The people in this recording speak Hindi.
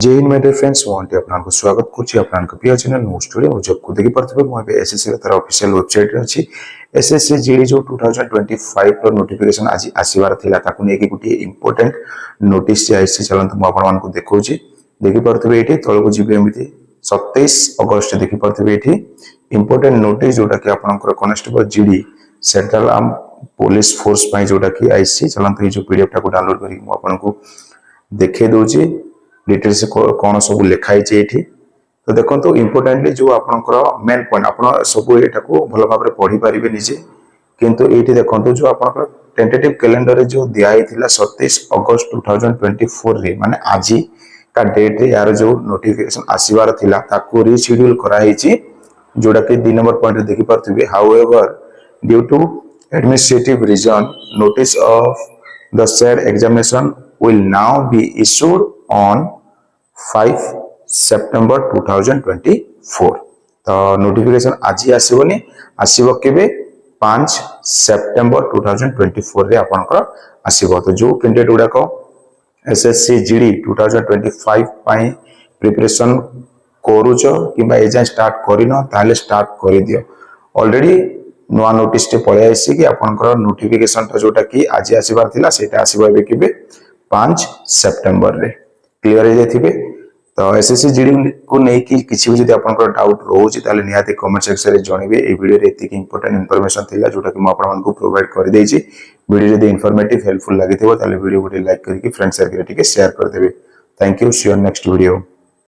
जय हिंद माय डियर फ्रेंड्स वांटे आपनको स्वागत करछि आपनको प्रिय चैनल न्यूज स्टूडियो जब को देखि परथबे मो एसएससी तार ऑफिशियल वेबसाइट रे अछि एसएससी जीडी जो 2025 रो नोटिफिकेशन आज आसीबार थिला ताकु नेकी गुटी इंपोर्टेंट नोटिस जे आइछि चलंत मो आपनको देखौछि देखि परथबे एठी तळको जिबे एमिति 27 अगस्त देखि परथबे एठी इंपोर्टेंट नोटिस जोटा कि आपनकर constable GD central arm police force पई जोटा कि आइछि चलंत ए जो पीडीएफ टाको डाउनलोड करी मो आपनको देखे दोछि डिटेल्स कौन सब लिखाई तो देखो इम्पोर्टेंटली जो आपनकर मेन पॉइंट आप सब एटा को भल भाव में पढ़ी पारे निजे किंतु ये देखो जो आपनकर टेंटेटिव कैलेंडर रे जो दिया 27 अगस्त 2024 रे माने आज का डेट रे यार जो नोटिफिकेशन आसीबार थिला ताको रीशेड्यूल कराई जोड़ा कि 2 नंबर पॉइंट रे देखि परथिबे however due to administrative reason notice of the said examination will now be issued on 5 September 2024 तो नोटिफिकेशन आज आसीबनी आसीबो केबे 5 सेप्टेम्बर 2024 रे आपनकर आसीबो तो जो कैंडिडेट गुडा को एसएससी जीडी 2025 पई प्रिपरेशन करूछ किबा एजा स्टार्ट करिनो ताले स्टार्ट करि दियो ऑलरेडी नुआ नोटिस टे पळे आसी कि आपनकर नोटिफिकेशन तो जोटा कि आज आसीबार थिला सेटा आसीबो एबे केबे 5 सेप्टेम्बर रे क्लियर हो जाइथिबे तो एसएससी जीडी को नहीं कि किसी भी जदि आपनकर डाउट रोज ताले निहाते कमेंट सेक्शन रे जणिबे ए वीडियो रे एतिक इंपोर्टेंट इन्फॉर्मेशन थिला जोटा कि म आपन मानको प्रोवाइड कर देछि वीडियो जदि इन्फॉर्मेटिव हेल्पफुल लागिथिबो ताले वीडियो को लाइक करके फ्रेंड सर्कल रे शेयर कर देबे thank you see you next video.